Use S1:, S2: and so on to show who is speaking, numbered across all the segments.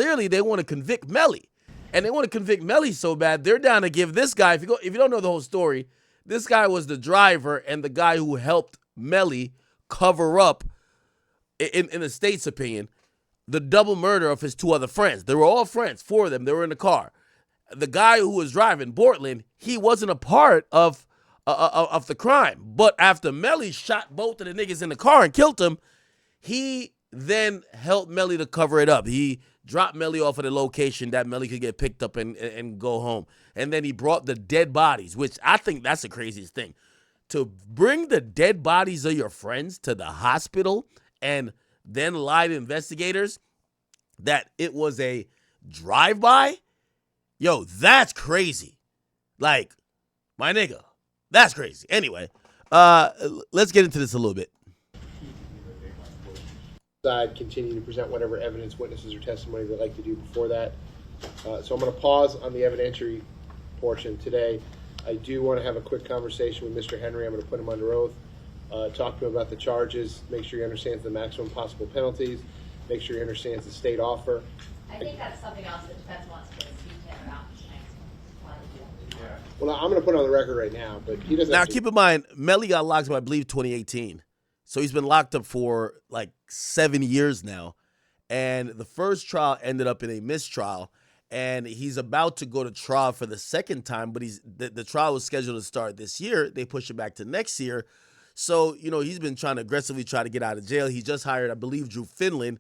S1: clearly they want to convict Melly. And they want to convict Melly so bad, they're down to give this guy, if you don't know the whole story, this guy was the driver and the guy who helped Melly cover up, in the state's opinion, the double murder of his two other friends. They were all friends, four of them. They were in the car. The guy who was driving, Bortlen, he wasn't a part of the crime. But after Melly shot both of the niggas in the car and killed them, he then helped Melly to cover it up. He dropped Melly off at a location that Melly could get picked up and go home. And then he brought the dead bodies, which I think that's the craziest thing. To bring the dead bodies of your friends to the hospital and then lie to investigators that it was a drive-by, yo, that's crazy. Like, my nigga, that's crazy. Anyway, let's get into this a little bit.
S2: Side continue to present whatever evidence, witnesses, or testimony they'd like to do before that. So I'm going to pause on the evidentiary portion today. I do want to have a quick conversation with Mr. Henry. I'm going to put him under oath, talk to him about the charges, make sure he understands the maximum possible penalties, make sure he understands the state offer.
S3: I think that's something else the defense wants to speak to him about.
S2: Well, I'm going to put it on the record right now, but he doesn't.
S1: Now, keep in mind, Melly got locked up, I believe, 2018. So he's been locked up for like 7 years now. And the first trial ended up in a mistrial. And he's about to go to trial for the second time, but the trial was scheduled to start this year. They push it back to next year. So, you know, he's been trying to aggressively try to get out of jail. He just hired, I believe, Drew Finland.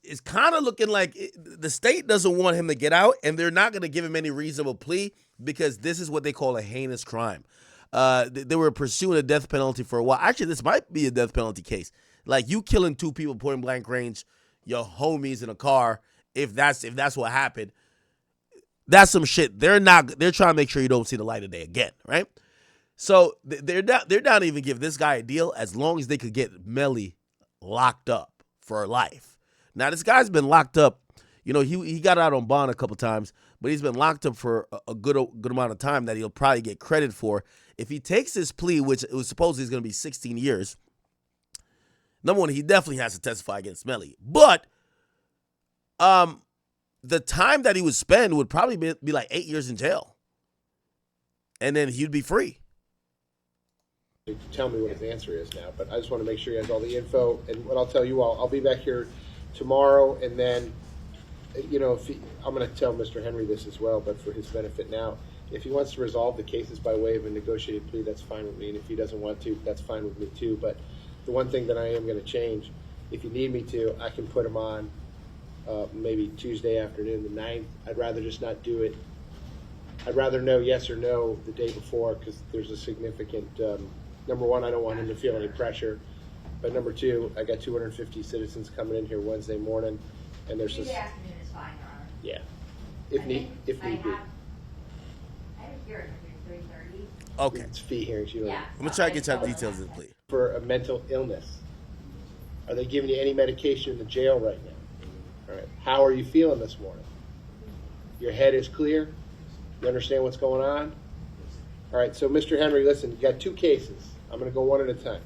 S1: It's kind of looking like the state doesn't want him to get out, and they're not going to give him any reasonable plea because this is what they call a heinous crime. They were pursuing a death penalty for a while. Actually, this might be a death penalty case. Like, you killing two people point blank range, your homies in a car. If that's what happened, that's some shit. They're trying to make sure you don't see the light of day again, right? So they're down to even give this guy a deal as long as they could get Melly locked up for life. Now, this guy's been locked up. You know, he got out on bond a couple times, but he's been locked up for a good amount of time that he'll probably get credit for. If he takes this plea, which it was supposedly is going to be 16 years, number one, he definitely has to testify against Melly. But the time that he would spend would probably be like 8 years in jail. And then he'd be free.
S2: Tell me what his answer is now, but I just want to make sure he has all the info. And what I'll tell you all, I'll be back here tomorrow, and then, you know, I'm going to tell Mr. Henry this as well, but for his benefit now, if he wants to resolve the cases by way of a negotiated plea, that's fine with me. And if he doesn't want to, that's fine with me too. But the one thing that I am going to change, if you need me to, I can put him on maybe Tuesday afternoon, the 9th. I'd rather just not do it. I'd rather know yes or no the day before, because there's a significant, number one, I don't want him to feel any pressure. But number two, I got 250 citizens coming in here Wednesday morning, and there's
S3: Tuesday
S2: just,
S3: afternoon is fine, Your Honor.
S2: yeah, if need be.
S3: I have a hearing at 3:30.
S1: Okay.
S2: It's fee hearings. You know,
S3: Yeah.
S1: I'm going to try to get you the details of the plea.
S2: for a mental illness. Are they giving you any medication in the jail right now? All right. How are you feeling this morning? Your head is clear? You understand what's going on? All right. So, Mr. Henry, listen, you got two cases. I'm going to go one at a time.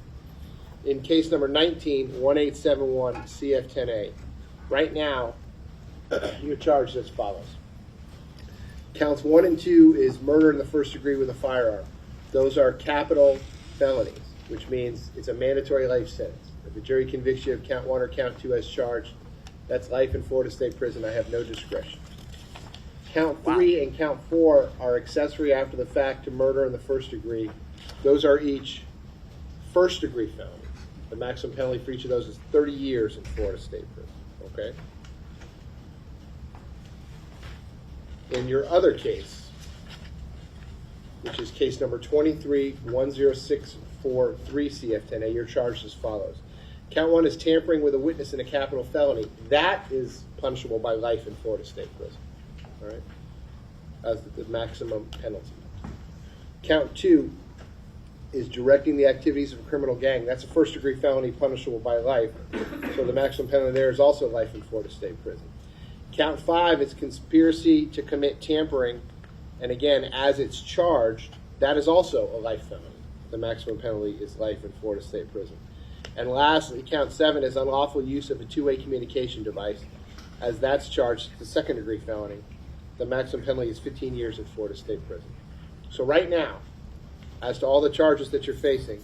S2: In case number 19-1871 CF10A, right now, you're charged as follows. Counts 1 and 2 is murder in the first degree with a firearm. Those are capital felonies, which means it's a mandatory life sentence. If the jury convicts you of count 1 or count 2 as charged, that's life in Florida State Prison. I have no discretion. Count 3 and count 4 are accessory after the fact to murder in the first degree. Those are each first degree felonies. The maximum penalty for each of those is 30 years in Florida State Prison. Okay? In your other case, which is case number 23-10643 CF10A, you're charged as follows. Count 1 is tampering with a witness in a capital felony. That is punishable by life in Florida State Prison. All right? As the maximum penalty. Count 2 is directing the activities of a criminal gang. That's a first degree felony punishable by life. So the maximum penalty there is also life in Florida State Prison. Count 5 is conspiracy to commit tampering. And again, as it's charged, that is also a life felony. The maximum penalty is life in Florida State Prison. And lastly, count 7 is unlawful use of a two-way communication device, as that's charged as a second-degree felony. The maximum penalty is 15 years in Florida State Prison. So right now, as to all the charges that you're facing,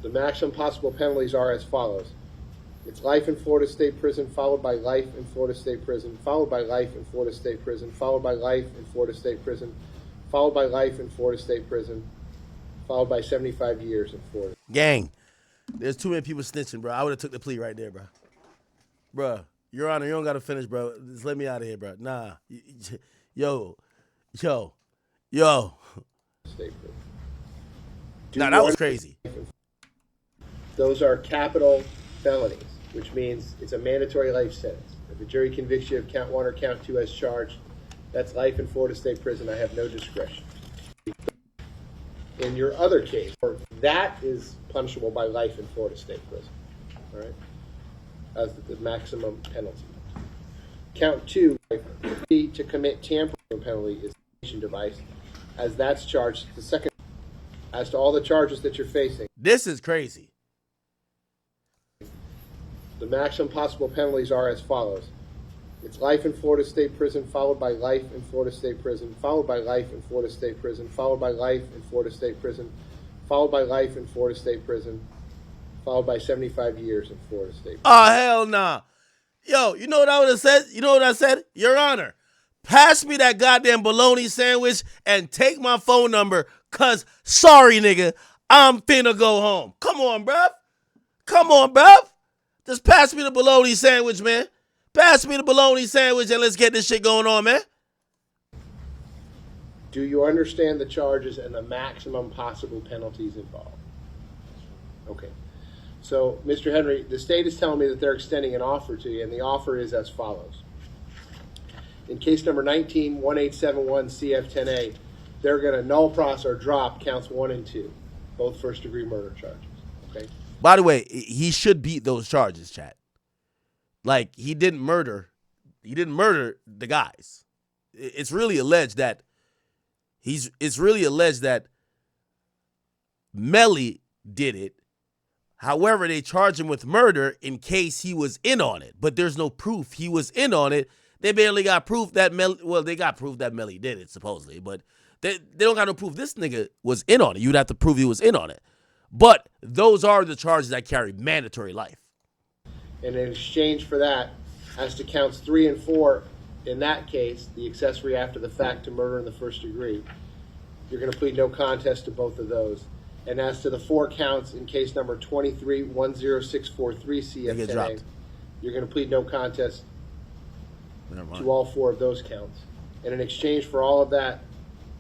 S2: the maximum possible penalties are as follows. It's life in Florida State Prison, followed by life in Florida State Prison, followed by life in Florida State Prison, followed by life in Florida State Prison, followed by life in Florida State Prison, followed by 75 years in Florida.
S1: Gang, there's too many people snitching, bro. I would have took the plea right there, bro. Bro, Your Honor, you don't got to finish, bro. Just let me out of here, bro. Nah. Yo.
S2: State prison.
S1: Nah, that was crazy.
S2: Those are capital felonies, which means it's a mandatory life sentence. If a jury convicts you of count 1 or count 2 as charged, that's life in Florida State Prison. I have no discretion. In your other case, that is punishable by life in Florida State Prison, all right, as the maximum penalty. Count 2, to commit tampering penalty is a device, as that's charged the second. As to all the charges that you're facing,
S1: This is crazy.
S2: the maximum possible penalties are as follows. It's life in Florida State Prison, followed by life in Florida State Prison, followed by life in Florida State Prison, followed by life in Florida State Prison, followed by life in Florida State Prison, followed by 75 years in Florida State Prison.
S1: Oh, hell nah. Yo, you know what I would have said? You know what I said? Your Honor, pass me that goddamn bologna sandwich and take my phone number, cause sorry, nigga, I'm finna go home. Come on, bruv. Just pass me the bologna sandwich, man. Pass me the bologna sandwich and let's get this shit going on, man.
S2: Do you understand the charges and the maximum possible penalties involved? Okay. So, Mr. Henry, the state is telling me that they're extending an offer to you, and the offer is as follows. In case number 19-1871 CF10A, they're going to null process or drop counts 1 and 2, both first-degree murder charges. Okay.
S1: By the way, he should beat those charges, chat. Like, he didn't murder the guys. It's really alleged that Melly did it. However, they charge him with murder in case he was in on it, but there's no proof he was in on it. They barely got proof that they got proof that Melly did it, supposedly, but they don't got no proof this nigga was in on it. You'd have to prove he was in on it. But those are the charges that carry mandatory life.
S2: And in exchange for that, as to counts 3 and 4, in that case, the accessory after the fact to murder in the first degree, you're going to plead no contest to both of those. And as to the 4 counts in case number 23-10643 CF10A, you're going to plead no contest to all 4 of those counts. And in exchange for all of that,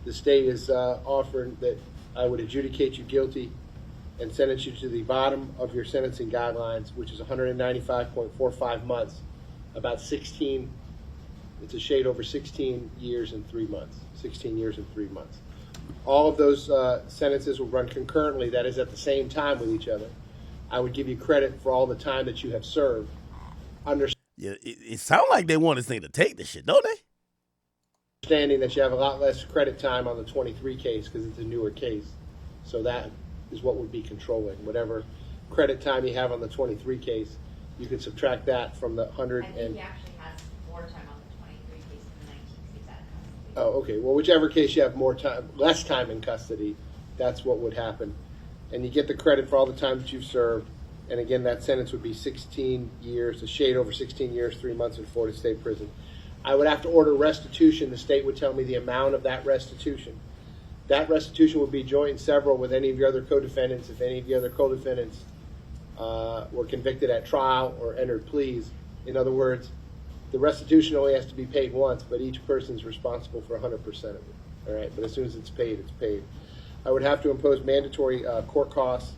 S2: the state is offering that I would adjudicate you guilty and sentence you to the bottom of your sentencing guidelines, which is 195.45 months, about 16, it's a shade over 16 years and 3 months, 16 years and 3 months. All of those sentences will run concurrently, that is at the same time with each other. I would give you credit for all the time that you have served.
S1: Yeah, it sounds like they want this thing to take this shit, don't they?
S2: Understanding that you have a lot less credit time on the 23 case because it's a newer case. So that is what would be controlling. Whatever credit time you have on the 23 case, you can subtract that from the 100
S3: I think
S2: and...
S3: he actually has more time on the 23 case than the 19 he's out of custody.
S2: Oh, okay. Well, whichever case you have more time, less time in custody, that's what would happen. And you get the credit for all the time that you've served. And again, that sentence would be 16 years, a shade over 16 years, 3 months in Florida State Prison. I would have to order restitution. The state would tell me the amount of that restitution. That restitution would be joint and several with any of your other co-defendants. If any of the other co-defendants were convicted at trial or entered pleas. In other words, the restitution only has to be paid once, but each person is responsible for 100% of it. All right, but as soon as it's paid, it's paid. I would have to impose mandatory court costs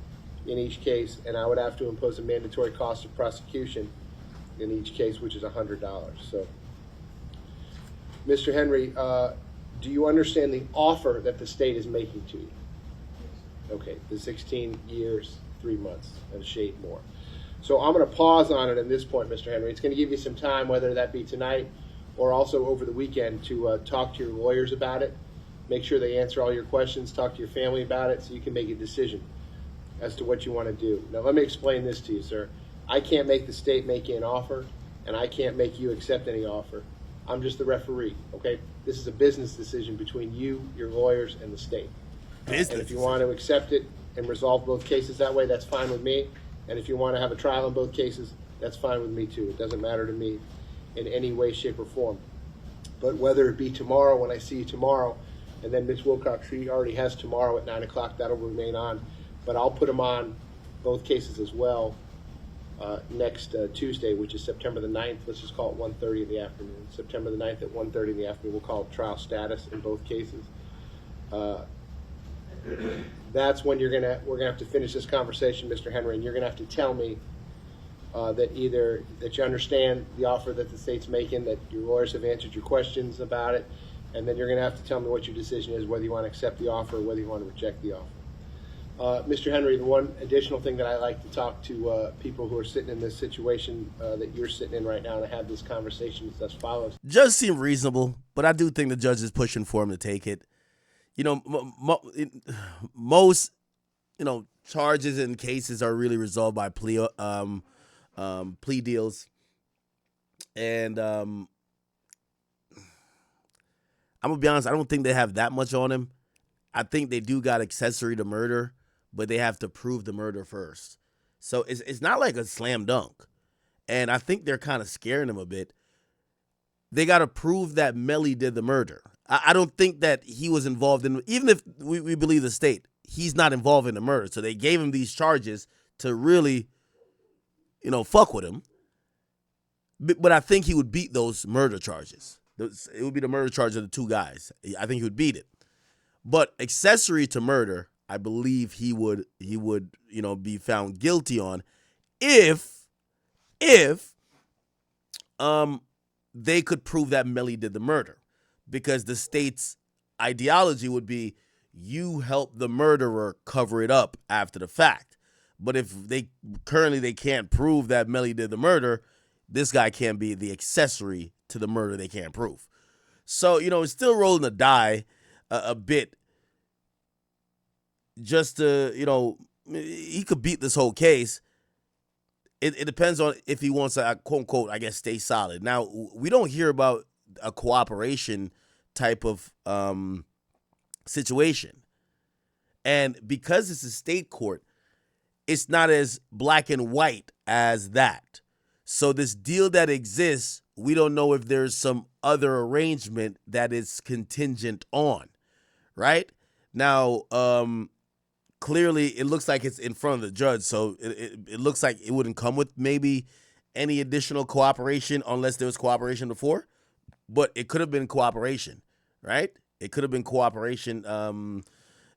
S2: in each case, and I would have to impose a mandatory cost of prosecution in each case, which is $100. So, Mr. Henry, do you understand the offer that the state is making to you? Okay, the 16 years, 3 months, and a shade more. So I'm going to pause on it at this point, Mr. Henry. It's going to give you some time, whether that be tonight or also over the weekend, to talk to your lawyers about it, make sure they answer all your questions, talk to your family about it so you can make a decision. as to what you want to do. Now, let me explain this to you, sir. I can't make the state make you an offer, and I can't make you accept any offer. I'm just the referee, okay? This is a business decision between you, your lawyers, and the state. And if you want to accept it and resolve both cases that way, that's fine with me. And if you want to have a trial in both cases, that's fine with me too. It doesn't matter to me in any way, shape, or form. But whether it be tomorrow, when I see you tomorrow, and then Ms. Wilcox, she already has tomorrow at 9 o'clock, that'll remain on. But I'll put them on, both cases as well, next Tuesday, which is September the 9th. Let's just call it 1:30 in the afternoon. September the 9th at 1:30 in the afternoon. We'll call it trial status in both cases. That's when we're gonna have to finish this conversation, Mr. Henry, and you're gonna have to tell me that either that you understand the offer that the state's making, that your lawyers have answered your questions about it, and then you're gonna have to tell me what your decision is, whether you want to accept the offer or whether you want to reject the offer. Mr. Henry, the one additional thing that I like to talk to people who are sitting in this situation that you're sitting in right now and have this conversation is as follows.
S1: Judge seemed reasonable, but I do think the judge is pushing for him to take it. You know, most, charges and cases are really resolved by plea deals. And I'm going to be honest, I don't think they have that much on him. I think they do got accessory to murder, but they have to prove the murder first. So it's not like a slam dunk. And I think they're kind of scaring him a bit. They got to prove that Melly did the murder. I don't think that he was involved in, even if we believe the state, he's not involved in the murder. So they gave him these charges to really, fuck with him. But I think he would beat those murder charges. It would be the murder charge of the two guys. I think he would beat it. But accessory to murder, I believe he would be found guilty on if they could prove that Melly did the murder. Because the state's ideology would be you help the murderer cover it up after the fact. But if they can't prove that Melly did the murder, this guy can't be the accessory to the murder they can't prove. So, it's still rolling the die a bit. Just to, he could beat this whole case. It depends on if he wants to, quote unquote, I guess, stay solid. Now, we don't hear about a cooperation type of situation. And because it's a state court, it's not as black and white as that. So this deal that exists, we don't know if there's some other arrangement that is contingent on, right? Now, clearly it looks like it's in front of the judge, so it looks like it wouldn't come with maybe any additional cooperation unless there was cooperation before. But it could have been cooperation, right? It could have been cooperation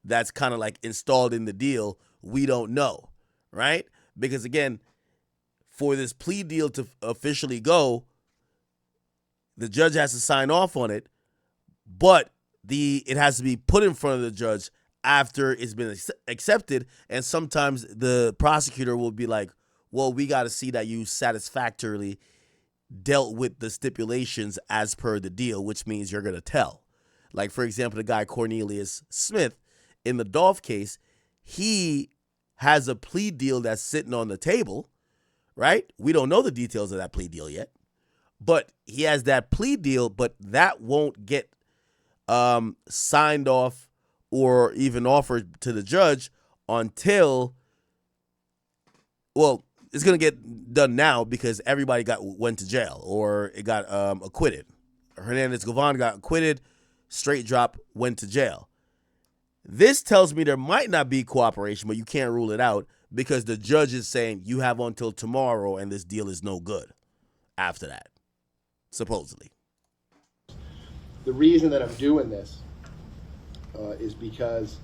S1: that's kind of like installed in the deal. We don't know, right? Because, again, for this plea deal to officially go, the judge has to sign off on it, but it has to be put in front of the judge after it's been accepted. And sometimes the prosecutor will be like, well, we got to see that you satisfactorily dealt with the stipulations as per the deal, which means you're going to tell. Like, for example, the guy Cornelius Smith in the Dolph case, he has a plea deal that's sitting on the table, right? We don't know the details of that plea deal yet, but he has that plea deal, but that won't get signed off or even offered to the judge until, well, it's going to get done now because everybody went to jail or it got acquitted. Hernandez Govan got acquitted, straight drop, went to jail. This tells me there might not be cooperation, but you can't rule it out because the judge is saying you have until tomorrow and this deal is no good after that, supposedly.
S2: The reason that I'm doing this is because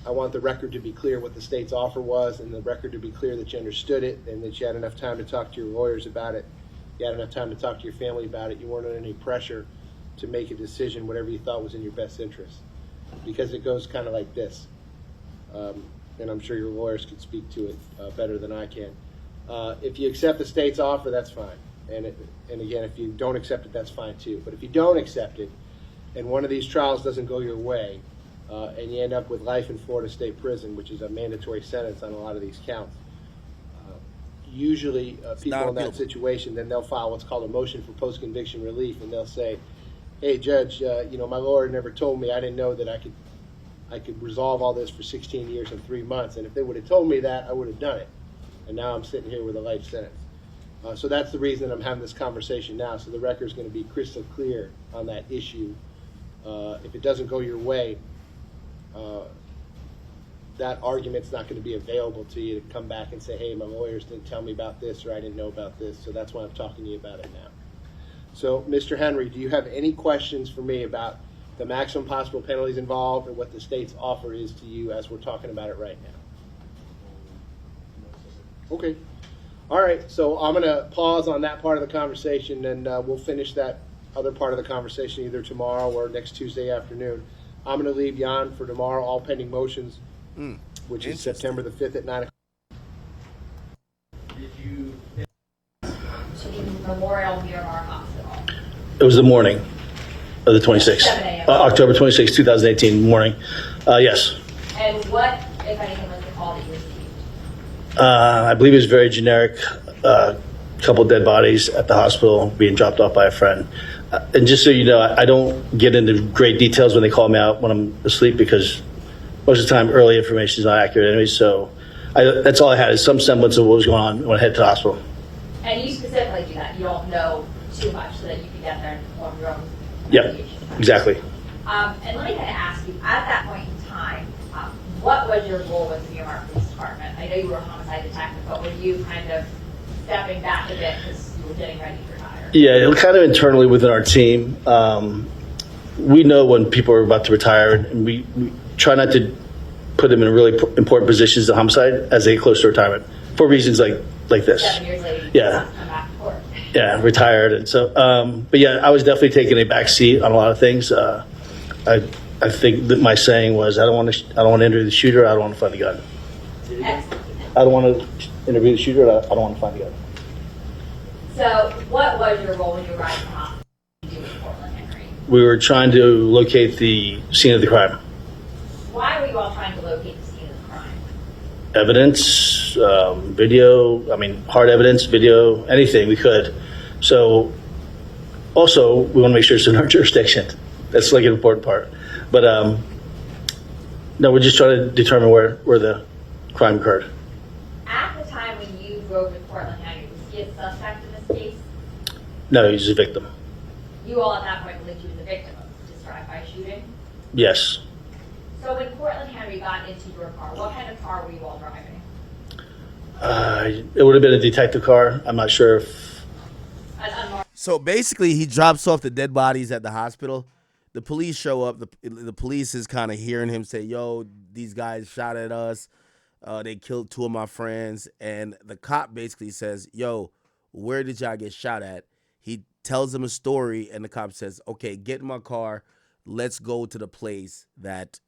S2: I want the record to be clear what the state's offer was and the record to be clear that you understood it and that you had enough time to talk to your lawyers about it. You had enough time to talk to your family about it. You weren't under any pressure to make a decision, whatever you thought was in your best interest. Because it goes kind of like this. And I'm sure your lawyers can speak to it better than I can. If you accept the state's offer, that's fine. And again, if you don't accept it, that's fine too. But if you don't accept it, and one of these trials doesn't go your way, and you end up with life in Florida State Prison, which is a mandatory sentence on a lot of these counts. Usually, people in that situation, then they'll file what's called a motion for post-conviction relief, and they'll say, "Hey, Judge, my lawyer never told me. I didn't know that I could resolve all this for 16 years and 3 months. And if they would have told me that, I would have done it. And now I'm sitting here with a life sentence." So that's the reason I'm having this conversation now. So the record's going to be crystal clear on that issue. If it doesn't go your way, that argument's not going to be available to you to come back and say, "Hey, my lawyers didn't tell me about this," or "I didn't know about this." So that's why I'm talking to you about it now. So, Mr. Henry, do you have any questions for me about the maximum possible penalties involved or what the state's offer is to you as we're talking about it right now? Okay. All right. So I'm going to pause on that part of the conversation, and we'll finish that other part of the conversation either tomorrow or next Tuesday afternoon. I'm going to leave you on for tomorrow, all pending motions, which is September the 5th at 9 o'clock.
S3: To the Memorial Miramar Hospital.
S4: It was the morning of the 26th.
S3: 7 a.m.
S4: October 26th, 2018 morning. Yes.
S3: And what, if anything, was the call that you received?
S4: I believe it was very generic. Couple dead bodies at the hospital being dropped off by a friend. And just so you know, I don't get into great details when they call me out when I'm asleep, because most of the time early information is not accurate anyway. So that's all I had, is some semblance of what was going on when I headed to the hospital.
S3: And you specifically do that. You don't know too much so that you can get there and perform your own
S4: Yeah,
S3: investigation.
S4: exactly.
S3: And let me kind of ask you, at that point in time, what was your role with the Miramar Police Department? I know you were a homicide detective, but were you kind of stepping back a bit because you were getting ready to retire?
S4: Yeah, kind of internally within our team. We know when people are about to retire, and we try not to put them in really important positions in homicide as they get close to retirement for reasons like this.
S3: 7 years later,
S4: Yeah.
S3: come back to court.
S4: Yeah, retired. And so, but yeah, I was definitely taking a back seat on a lot of things. I think that my saying was, I don't want to interview the shooter. I don't want to find the gun.
S3: Excellent.
S4: I don't want to interview the shooter. I don't want to find the gun.
S3: So what was your role when you arrived at the hospital to do with Portland, Henry?
S4: We were trying to locate the scene of the crime.
S3: Why were you all trying to locate the scene of the crime?
S4: Evidence, video, hard evidence, video, anything we could. So also, we want to make sure it's in our jurisdiction. That's like an important part. But no, we're just trying to determine where the crime occurred.
S3: At the time when you drove to Portland, Henry, was he a suspect in this case?
S4: No, he's a victim.
S3: You all at that point believed he was a victim of this drive-by shooting?
S4: Yes.
S3: So when Portland Henry got into your car, what kind of car were you all driving?
S4: It would have been a detective car. I'm not sure if.
S3: An unmarked.
S1: So basically, he drops off the dead bodies at the hospital. The police show up. The police is kind of hearing him say, "Yo, these guys shot at us. They killed 2 of my friends." And the cop basically says, "Yo, where did y'all get shot at?" He tells them a story, and the cop says, "Okay, get in my car. Let's go to the place that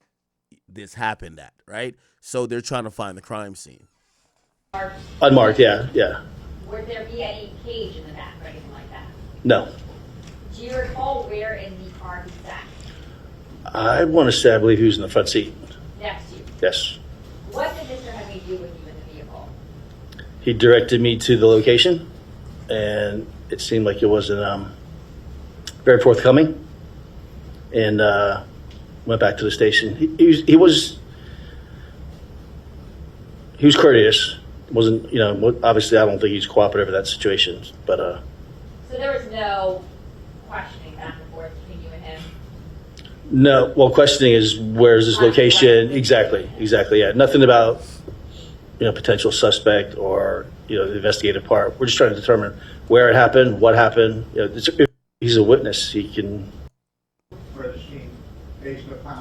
S1: this happened at," right? So they're trying to find the crime scene.
S4: Unmarked, yeah.
S3: Would there be any cage in the back or anything like that?
S4: No.
S3: Do you recall where in the car he sat?
S4: I want to say I believe he was in the front seat.
S3: Next to you.
S4: Yes.
S3: What did Mr. Henry do with you in the vehicle?
S4: He directed me to the location, and it seemed like it wasn't very forthcoming, and went back to the station. He was courteous. Wasn't, obviously I don't think he's cooperative in that situation, but
S3: So there was no questioning back and forth between you and him?
S4: no. Well, questioning is, where's this location? Exactly. Yeah. Nothing about, potential suspect or, the investigative part. We're just trying to determine where it happened, what happened. If he's a witness, he can.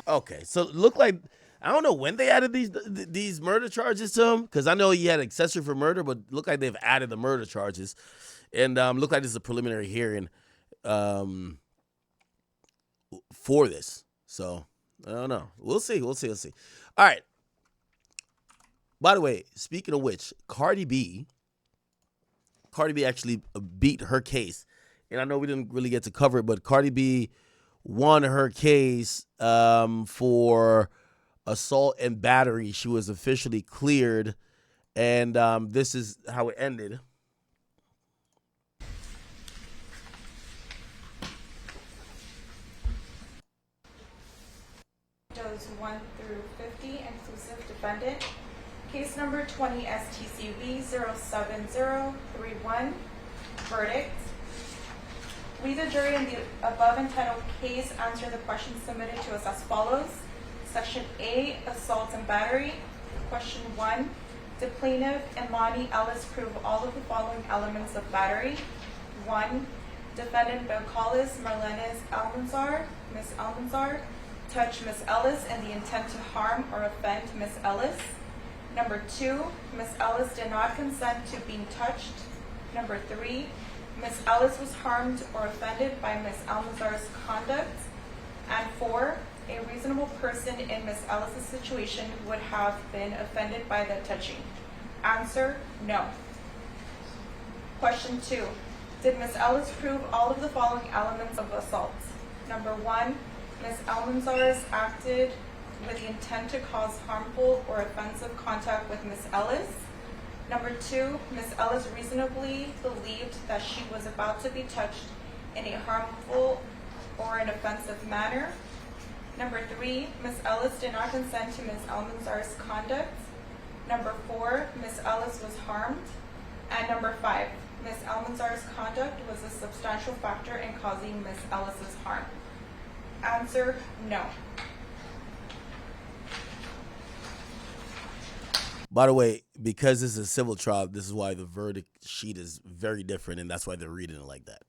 S1: Okay, so it looked like, I don't know when they added these murder charges to him, because I know he had accessory for murder, but it looked like they've added the murder charges, and looked like this is a preliminary hearing for this. So I don't know. We'll see. All right. By the way, speaking of which, Cardi B actually beat her case, and I know we didn't really get to cover it, but Cardi B won her case for assault and battery. She was officially cleared, and this is how it ended.
S5: Those 1 through 50, inclusive defendant. Case number 20 STCV 07031. Verdict. We, the jury, in the above entitled case, answer the questions submitted to us as follows. Section A, assault and battery. Question 1. Did plaintiff Imani Ellis prove all of the following elements of battery? 1. Defendant Belcalis Marlenes Almanzar, Ms. Almanzar, touch Ms. Ellis in the intent to harm or offend Ms. Ellis. Number 2, Ms. Ellis did not consent to being touched. Number 3, Ms. Ellis was harmed or offended by Ms. Almanzar's conduct. And 4, a reasonable person in Ms. Ellis' situation would have been offended by the touching. Answer, no. Question 2, did Ms. Ellis prove all of the following elements of assault? Number 1, Ms. Almanzar acted with the intent to cause harmful or offensive contact with Ms. Ellis. Number 2, Ms. Ellis reasonably believed that she was about to be touched in a harmful or an offensive manner. Number 3, Ms. Ellis did not consent to Ms. Almanzar's conduct. Number 4, Ms. Ellis was harmed. And number 5, Ms. Almanzar's conduct was a substantial factor in causing Ms. Ellis's harm. Answer, no.
S1: By the way, because this is a civil trial, this is why the verdict sheet is very different, and that's why they're reading it like that.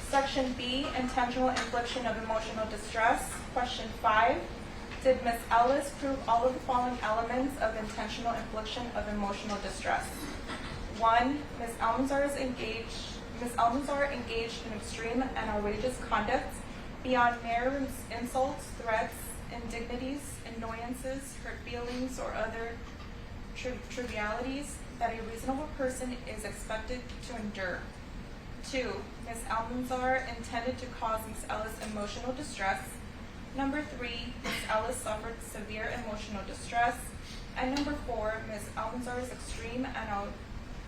S5: Section B, intentional infliction of emotional distress. Question 5, did Ms. Ellis prove all of the following elements of intentional infliction of emotional distress? 1, Ms. Almanzar engaged in extreme and outrageous conduct beyond mere insults, threats, indignities, annoyances, hurt feelings, or other trivialities that a reasonable person is expected to endure. 2, Ms. Almanzar intended to cause Ms. Ellis emotional distress. Number 3, Ms. Ellis suffered severe emotional distress. And number 4, Ms. Almanzar's extreme and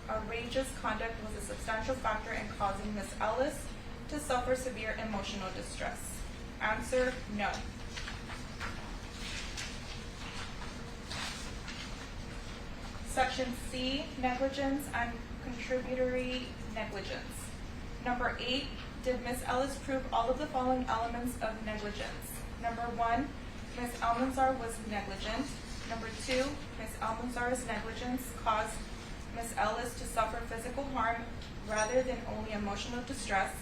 S5: outrageous conduct was a substantial factor in causing Ms. Ellis to suffer severe emotional distress. Answer, no. Section C, negligence and contributory negligence. Number 8, did Ms. Ellis prove all of the following elements of negligence? Number 1, Ms. Almanzar was negligent. Number 2, Ms. Almanzar's negligence caused Ms. Ellis to suffer physical harm rather than only emotional distress.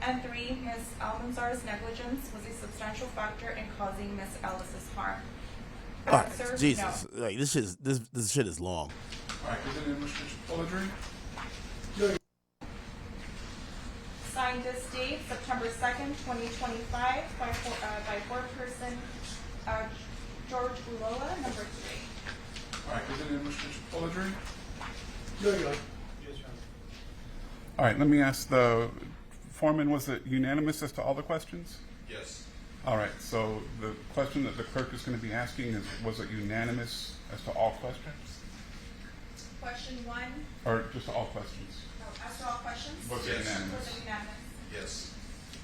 S5: And 3, Ms. Almanzar's negligence was a substantial factor in causing Ms. Ellis's harm.
S1: All right,
S5: Answer,
S1: Jesus,
S5: no.
S1: like this shit is long.
S6: All right, is it in which full jury?
S5: Signed this date, September 2nd, 2025, by foreperson George Uloa, number 3.
S6: All right, is it in which full jury?
S7: Yes, Your Honor.
S6: All right, let me ask the foreman, was it unanimous as to all the questions?
S7: Yes.
S6: All right, so the question that the clerk is going to be asking is, was it unanimous as to all questions?
S5: Question 1,
S6: Or just all questions?
S5: as to all questions?
S6: Was it
S7: Yes.
S6: unanimous?
S5: Was it unanimous?
S7: Yes.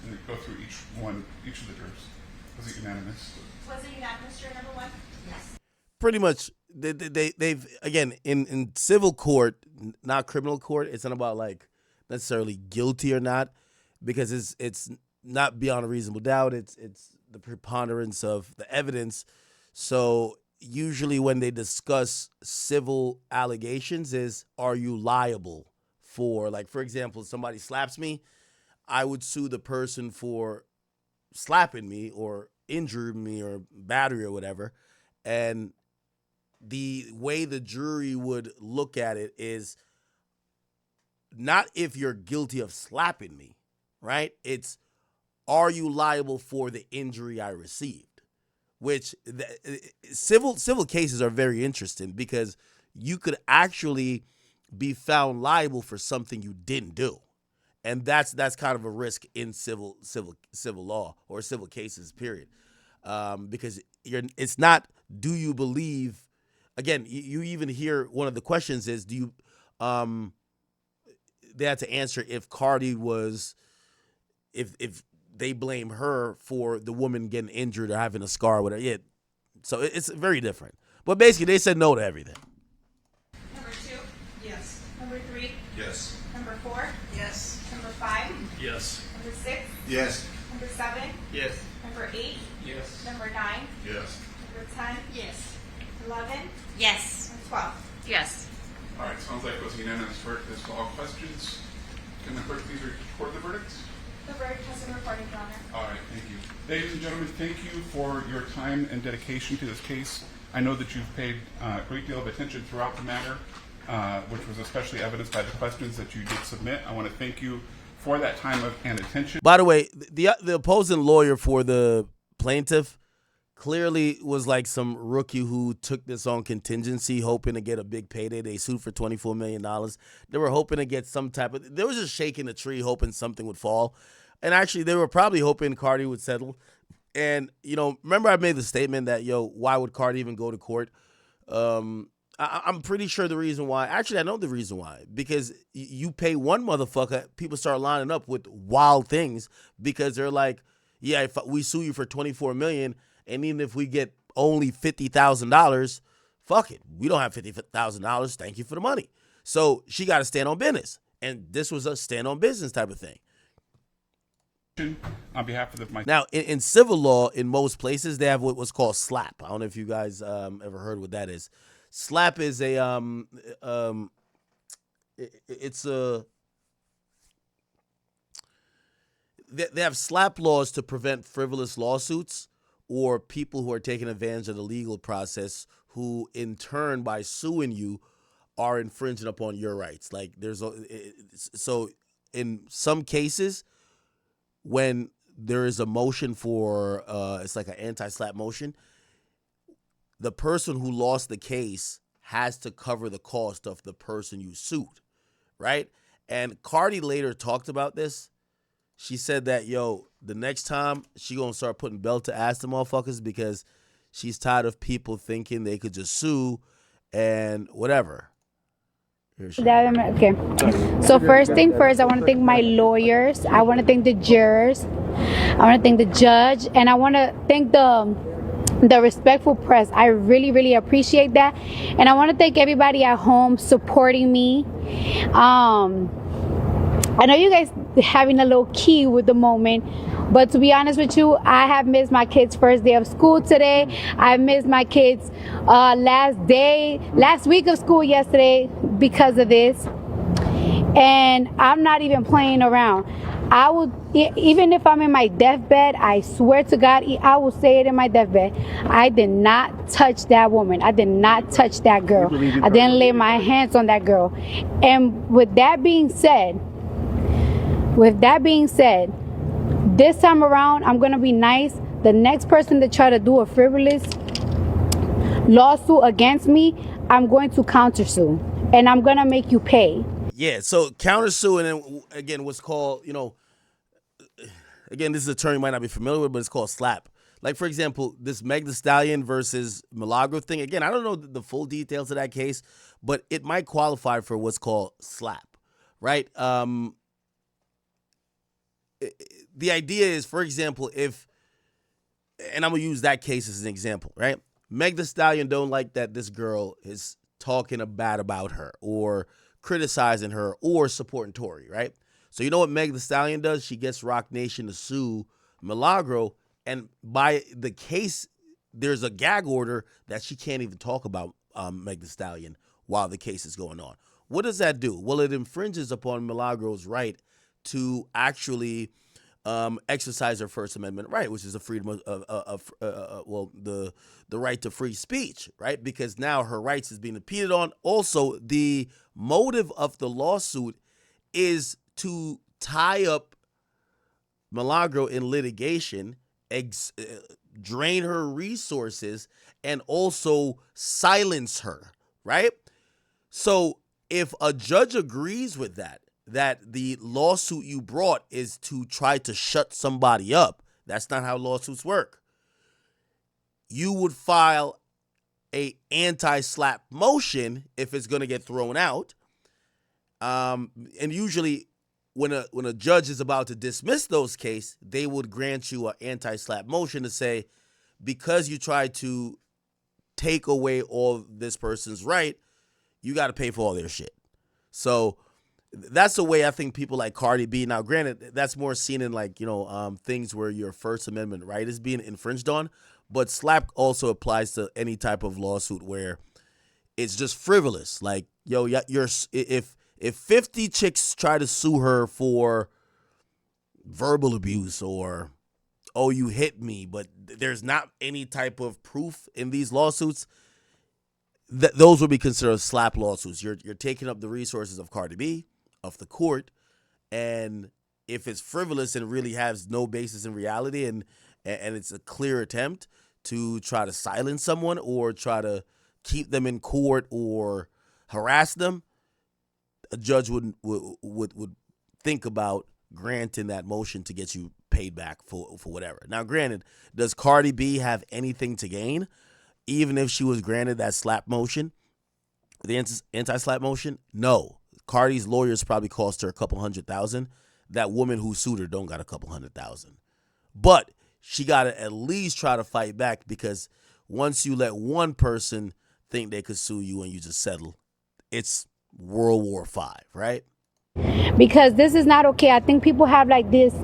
S6: And then go through each of the jurors. Was it unanimous?
S5: Was it unanimous, juror number 1? Yes.
S1: Pretty much, they've again in civil court, not criminal court. It's not about like necessarily guilty or not, because it's not beyond a reasonable doubt. It's the preponderance of the evidence. So usually when they discuss civil allegations is, are you liable for, like, for example, somebody slaps me, I would sue the person for slapping me or injuring me or battery or whatever. And the way the jury would look at it is not if you're guilty of slapping me, right? It's, are you liable for the injury I received? Which civil cases are very interesting because you could actually be found liable for something you didn't do. And that's kind of a risk in civil law or civil cases, period. because it's not, do you believe, again, you even hear one of the questions is, do you, they had to answer if Cardi was, if they blame her for the woman getting injured or having a scar or whatever. Yeah, so it's very different. But basically, they said no to everything.
S5: Number 2,
S7: Yes.
S5: number 3,
S7: Yes.
S5: number 4,
S7: Yes.
S5: number 5,
S7: Yes.
S5: number 6,
S7: Yes.
S5: number 7,
S7: Yes.
S5: number 8,
S7: Yes.
S5: number 9,
S7: Yes.
S5: number 10,
S8: Yes.
S5: 11,
S8: Yes.
S5: and 12.
S8: Yes.
S6: All right, sounds like it was a unanimous verdict as to all questions. Can the clerk please record the verdict?
S5: The verdict has been recorded, Your Honor.
S6: All right, thank you. Ladies and gentlemen, thank you for your time and dedication to this case. I know that you've paid a great deal of attention throughout the matter, which was especially evidenced by the questions that you did submit. I want to thank you for that time and attention.
S1: By the way, the opposing lawyer for the plaintiff clearly was like some rookie who took this on contingency, hoping to get a big payday. They sued for $24 million. They were hoping to get some type of, they were just shaking the tree, hoping something would fall. And actually, they were probably hoping Cardi would settle. And, you know, remember I made the statement that, yo, why would Cardi even go to court? I'm pretty sure the reason why, actually, I know the reason why, because you pay one motherfucker, people start lining up with wild things because they're like, yeah, if we sue you for $24 million, and even if we get only $50,000, fuck it. We don't have $50,000. Thank you for the money. So she got to stand on business. And this was a stand on business type of thing.
S6: On behalf of my
S1: Now, in civil law, in most places, they have what's called SLAP. I don't know if you guys ever heard what that is. SLAP is a it's a, they have SLAP laws to prevent frivolous lawsuits or people who are taking advantage of the legal process who, in turn, by suing you, are infringing upon your rights. Like so in some cases, when there is a motion for, it's like an anti-SLAP motion, the person who lost the case has to cover the cost of the person you sued, right? And Cardi later talked about this. She said that, yo, the next time she gonna start putting belt to ass to motherfuckers because she's tired of people thinking they could just sue and whatever.
S9: Okay. So first thing first, I want to thank my lawyers. I want to thank the jurors. I want to thank the judge, and I want to thank the respectful press. I really, really appreciate that, and I want to thank everybody at home supporting me. I know you guys having a little key with the moment, but to be honest with you, I have missed my kids' first day of school today. I missed my kids' last week of school yesterday because of this. And I'm not even playing around. I will, even if I'm in my deathbed, I swear to God, I will say it in my deathbed. I did not touch that woman. I did not touch that girl. I didn't lay my hands on that girl. And with that being said, this time around, I'm going to be nice. The next person to try to do a frivolous lawsuit against me, I'm going to countersue. And I'm going to make you pay.
S1: Yeah, so countersue, and then, again, what's called, you know, again, this is a term you might not be familiar with, but it's called SLAP. Like, for example, this Meg Thee Stallion versus Milagro thing. Again, I don't know the full details of that case, but it might qualify for what's called SLAP, right? The idea is, for example, if, and I'm going to use that case as an example, right? Meg Thee Stallion don't like that this girl is talking bad about her or criticizing her or supporting Tory, right? So you know what Meg Thee Stallion does? She gets Roc Nation to sue Milagro, and by the case, there's a gag order that she can't even talk about Meg Thee Stallion while the case is going on. What does that do? Well, it infringes upon Milagro's right to actually exercise her First Amendment right, which is the freedom of the right to free speech, right? Because now her rights is being impeded on. Also, the motive of the lawsuit is to tie up Milagro in litigation, drain her resources, and also silence her, right? So if a judge agrees with that the lawsuit you brought is to try to shut somebody up, that's not how lawsuits work. you would file a anti-slap motion if it's going to get thrown out. And usually when a judge is about to dismiss those cases, they would grant you an anti-slap motion to say, because you tried to take away all this person's right, you got to pay for all their shit. So that's the way I think people like Cardi B. Now, granted, that's more seen in like, things where your First Amendment right is being infringed on. But slap also applies to any type of lawsuit where it's just frivolous. Like, if 50 chicks try to sue her for verbal abuse or, oh, you hit me, but there's not any type of proof in these lawsuits, those would be considered slap lawsuits. You're taking up the resources of Cardi B, of the court, and if it's frivolous and really has no basis in reality and it's a clear attempt to try to silence someone or try to keep them in court or harass them, a judge would think about granting that motion to get you paid back for whatever. Now, granted, does Cardi B have anything to gain, even if she was granted that slap motion, the anti-slap motion? No. Cardi's lawyers probably cost her a couple $100,000. That woman who sued her don't got a couple $100,000. But she got to at least try to fight back, because once you let one person think they could sue you and you just settle, it's World War V, right?
S9: Because this is not okay. I think people have like this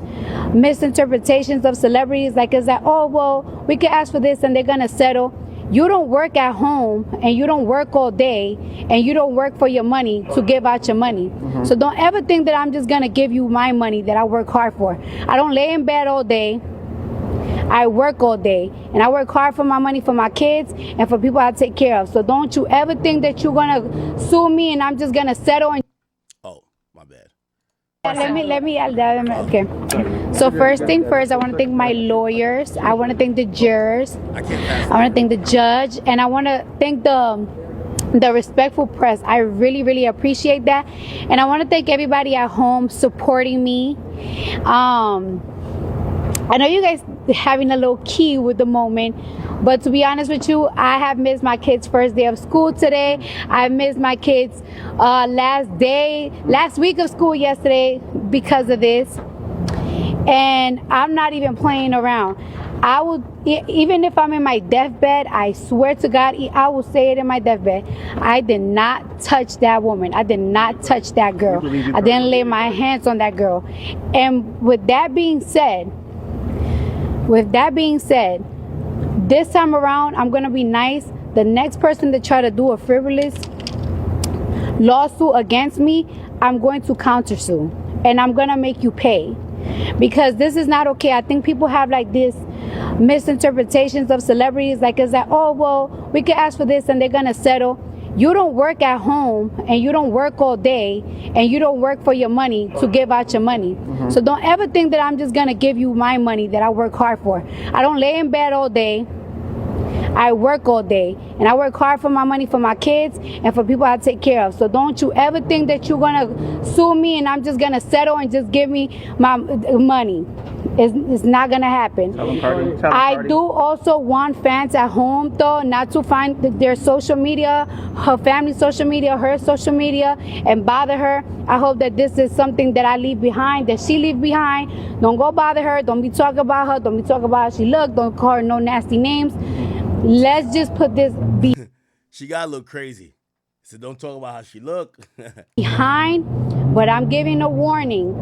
S9: misinterpretations of celebrities, like it's like, oh, well, we could ask for this and they're going to settle. You don't work at home and you don't work all day and you don't work for your money to give out your money. So don't ever think that I'm just going to give you my money that I work hard for. I don't lay in bed all day. I work all day and I work hard for my money, for my kids and for people I take care of. So don't you ever think that you're going to sue me and I'm just going to settle. And
S1: oh, my bad.
S9: Let me, okay. So first thing first, I want to thank my lawyers. I want to thank the jurors. I want to thank the judge. And I want to thank the respectful press. I really, really appreciate that. And I want to thank everybody at home supporting me. I know you guys having a little key with the moment, but to be honest with you, I have missed my kids' first day of school today. I missed my kids' last week of school yesterday because of this. And I'm not even playing around. I will, even if I'm in my deathbed, I swear to God, I will say it in my deathbed. I did not touch that woman. I did not touch that girl. I didn't lay my hands on that girl. And with that being said, this time around, I'm going to be nice. The next person to try to do a frivolous lawsuit against me, I'm going to countersue. And I'm going to make you pay. Because this is not okay. I think people have like this misinterpretations of celebrities. Like it's like, oh, well, we could ask for this and they're going to settle. You don't work at home and you don't work all day and you don't work for your money to give out your money. So don't ever think that I'm just going to give you my money that I work hard for. I don't lay in bed all day. I work all day and I work hard for my money, for my kids and for people I take care of. So don't you ever think that you're going to sue me and I'm just going to settle and just give me my money. It's not going to happen. I do also want fans at home, though, not to find their social media, her family's social media, her social media, and bother her. I hope that this is something that I leave behind, that she leave behind. Don't go bother her. Don't be talking about her. Don't be talking about how she look. Don't call her no nasty names. Let's just put this
S1: She got a little crazy. So don't talk about how she look.
S9: behind, but I'm giving a warning.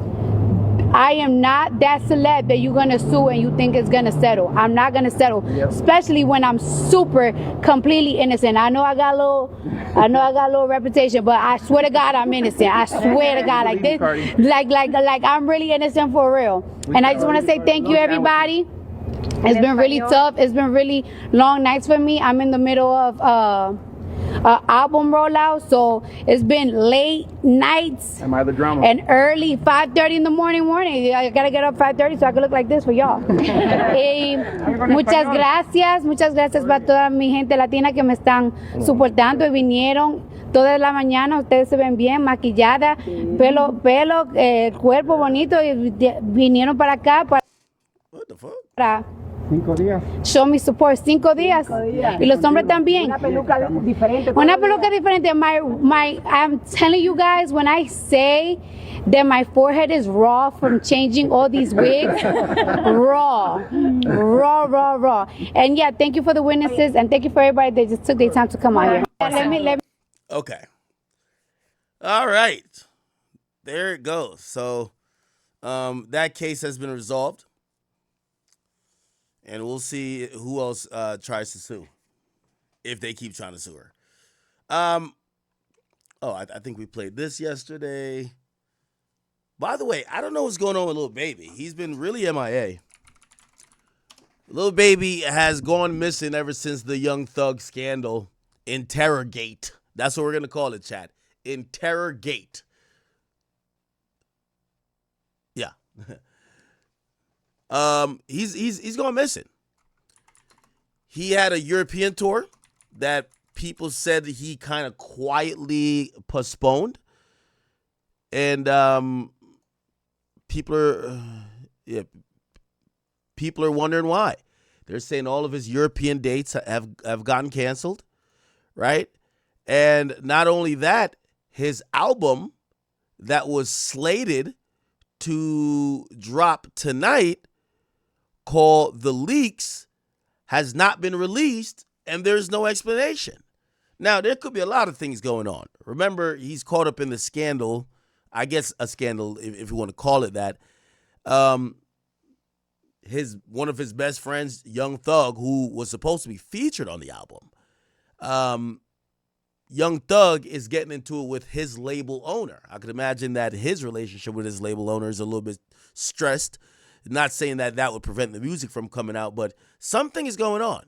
S9: I am not that celeb that you're gonna sue and you think it's gonna settle. I'm not gonna settle, especially when I'm super completely innocent. I know I got a little reputation, but I swear to God I'm innocent. I swear to God, like this, like I'm really innocent for real. And I just want to say thank you, everybody. It's been really tough. It's been really long nights for me. I'm in the middle of album rollout, so it's been late nights.
S8: Am I the drama?
S9: And early 5:30 in the morning. I gotta get up 5:30 so I can look like this for y'all. Muchas gracias para toda mi gente latina que me están soportando y vinieron toda la mañana. Ustedes se ven bien maquillada, pelo, cuerpo bonito y vinieron para acá
S1: What the fuck?
S9: para
S8: 5 días.
S9: Show me support 5 días. Y los hombres también.
S8: Una peluca diferente.
S9: Una peluca diferente. I'm telling you guys, when I say that my forehead is raw from changing all these wigs, raw. And yeah, thank you for the witnesses and thank you for everybody that just took their time to come out here. Let me.
S1: Okay. All right. There it goes. So that case has been resolved. And we'll see who else tries to sue, if they keep trying to sue her. I think we played this yesterday. By the way, I don't know what's going on with Lil Baby. He's been really MIA. Lil Baby has gone missing ever since the Young Thug scandal. Interrogate. That's what we're going to call it, chat. Interrogate. Yeah. He's gone missing. He had a European tour that people said he kind of quietly postponed, and people are wondering why. They're saying all of his European dates have gotten canceled, right? And not only that, his album that was slated to drop tonight, called The Leaks, has not been released, and there's no explanation. Now, there could be a lot of things going on. Remember, he's caught up in the scandal, I guess a scandal, if you want to call it that. One of his best friends, Young Thug, who was supposed to be featured on the album, Young Thug is getting into it with his label owner. I could imagine that his relationship with his label owner is a little bit stressed. Not saying that would prevent the music from coming out, but something is going on.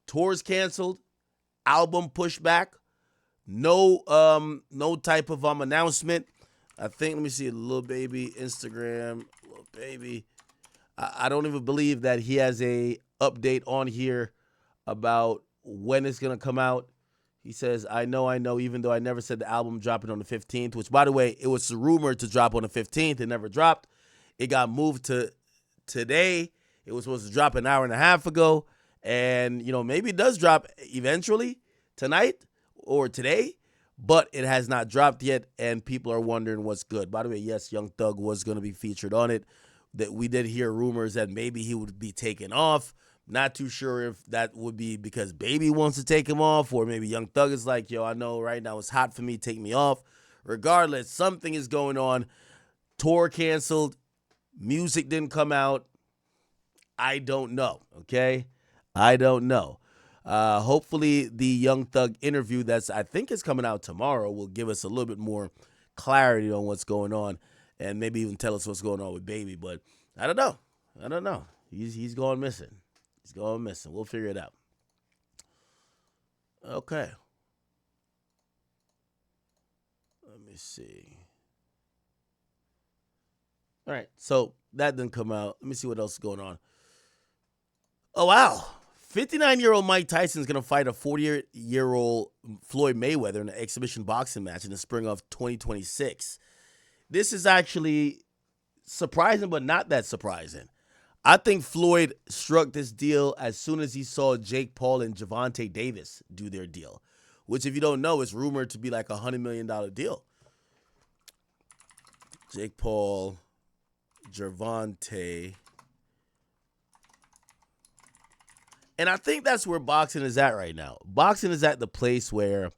S1: Tours canceled, album pushed back, no type of announcement. I think, let me see, Lil Baby Instagram, Lil Baby. I don't even believe that he has a update on here about when it's gonna come out. He says, I know, even though I never said the album dropping on the 15th, which, by the way, it was rumored to drop on the 15th. It never dropped. It got moved to today. It was supposed to drop an hour and a half ago. And, maybe it does drop eventually tonight or today, but it has not dropped yet, and people are wondering what's good. By the way, yes, Young Thug was going to be featured on it. That we did hear rumors that maybe he would be taken off. Not too sure if that would be because Baby wants to take him off, or maybe Young Thug is like, yo, I know right now it's hot for me, take me off. Regardless, something is going on. Tour canceled. Music didn't come out. I don't know, okay? I don't know. Hopefully the Young Thug interview I think is coming out tomorrow will give us a little bit more clarity on what's going on and maybe even tell us what's going on with Baby. But I don't know. He's going missing. He's going missing. We'll figure it out. Okay. Let me see. All right, so that didn't come out. Let me see what else is going on. Oh, wow. 59-year-old Mike Tyson is going to fight a 40-year-old Floyd Mayweather in an exhibition boxing match in the spring of 2026. This is actually surprising, but not that surprising. I think Floyd struck this deal as soon as he saw Jake Paul and Gervonta Davis do their deal, which, if you don't know, is rumored to be like a $100 million deal. Jake Paul, Gervonta. And I think that's where boxing is at right now. Boxing is at the place where,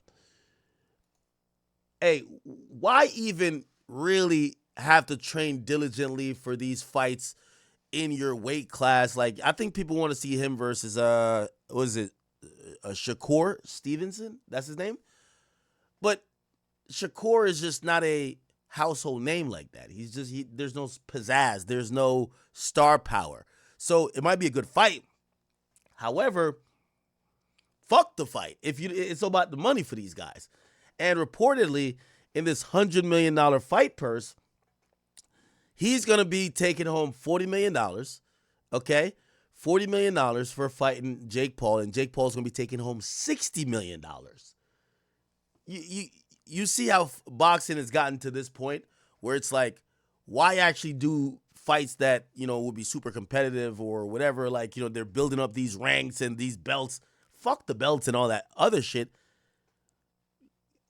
S1: hey, why even really have to train diligently for these fights in your weight class? Like, I think people want to see him versus, Shakur Stevenson? That's his name? But Shakur is just not a household name like that. There's no pizzazz. There's no star power. So it might be a good fight. However, fuck the fight. It's about the money for these guys. And reportedly, in this $100 million fight purse, he's going to be taking home $40 million, okay? $40 million for fighting Jake Paul, and Jake Paul's going to be taking home $60 million. You see how boxing has gotten to this point where it's like, why actually do fights that, you know, would be super competitive or whatever, like, you know, they're building up these ranks and these belts. Fuck the belts and all that other shit.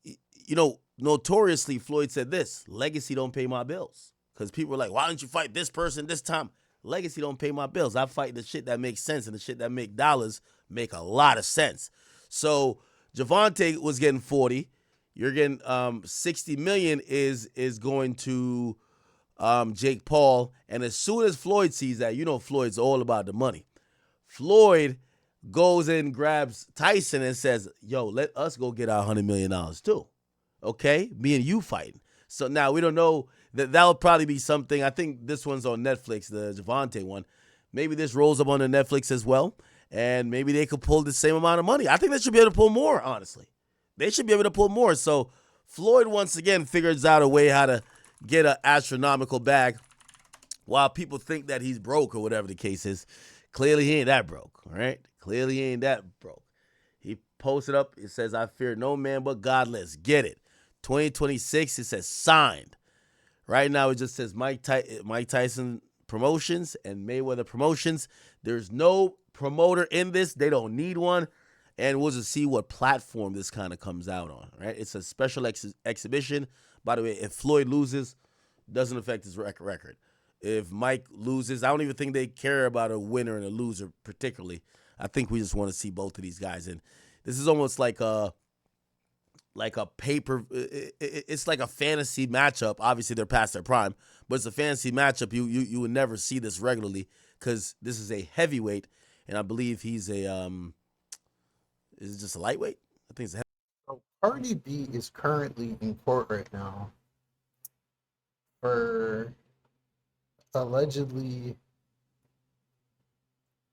S1: You know, notoriously, Floyd said this: legacy don't pay my bills. Because people were like, why don't you fight this person this time? Legacy don't pay my bills. I fight the shit that makes sense, and the shit that make dollars make a lot of sense. So Javante was getting 40. You're getting 60 million is going to Jake Paul. And as soon as Floyd sees that, you know Floyd's all about the money. Floyd goes and grabs Tyson and says, yo, let us go get our $100 million too. Okay? Me and you fighting. So now we don't know that'll probably be something. I think this one's on Netflix, the Javante one. Maybe this rolls up on the Netflix as well. And maybe they could pull the same amount of money. I think they should be able to pull more, honestly. They should be able to pull more. So Floyd, once again, figures out a way how to get an astronomical bag while people think that he's broke or whatever the case is. Clearly, he ain't that broke, all right? Clearly, he ain't that broke. He posted up, it says, I fear no man but God. Let's get it. 2026, it says signed. Right now, it just says Mike Tyson Promotions and Mayweather Promotions. There's no promoter in this. They don't need one. And we'll just see what platform this kind of comes out on, right? It's a special exhibition. By the way, if Floyd loses, doesn't affect his record. If Mike loses, I don't even think they care about a winner and a loser particularly. I think we just want to see both of these guys. And this is almost like a paper. It's like a fantasy matchup. Obviously, they're past their prime, but it's a fantasy matchup. You would never see this regularly because this is a heavyweight, and I believe he's a is it just a lightweight? I think it's a heavyweight.
S8: So Cardi B is currently in court right now for allegedly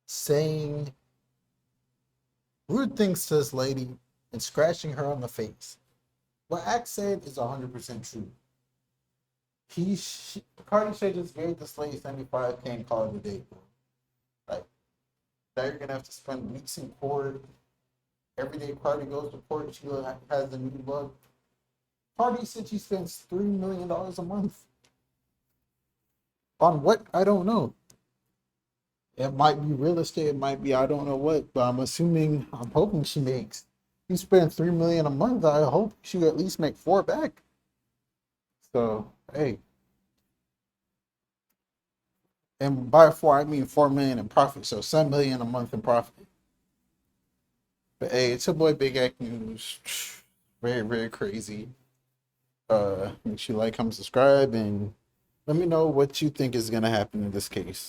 S8: saying rude things to this lady and scratching her on the face. What Axe said is 100% true. Cardi should just gave this lady 75K and call it a day, bro. Like, now you're gonna have to spend weeks in court. Every day Cardi goes to court, she has a new look. Cardi said she spends $3 million a month. On what? I don't know. It might be real estate, it might be I don't know what, but I'm hoping she makes. You spend $3 million a month, I hope she at least make 4 back. So, hey. And by 4, I mean 4 million in profit, so 7 million a month in profit. But hey, it's your boy Big Act News. Very, very crazy. Make sure you like, comment, subscribe, and let me know what you think is gonna happen in this case.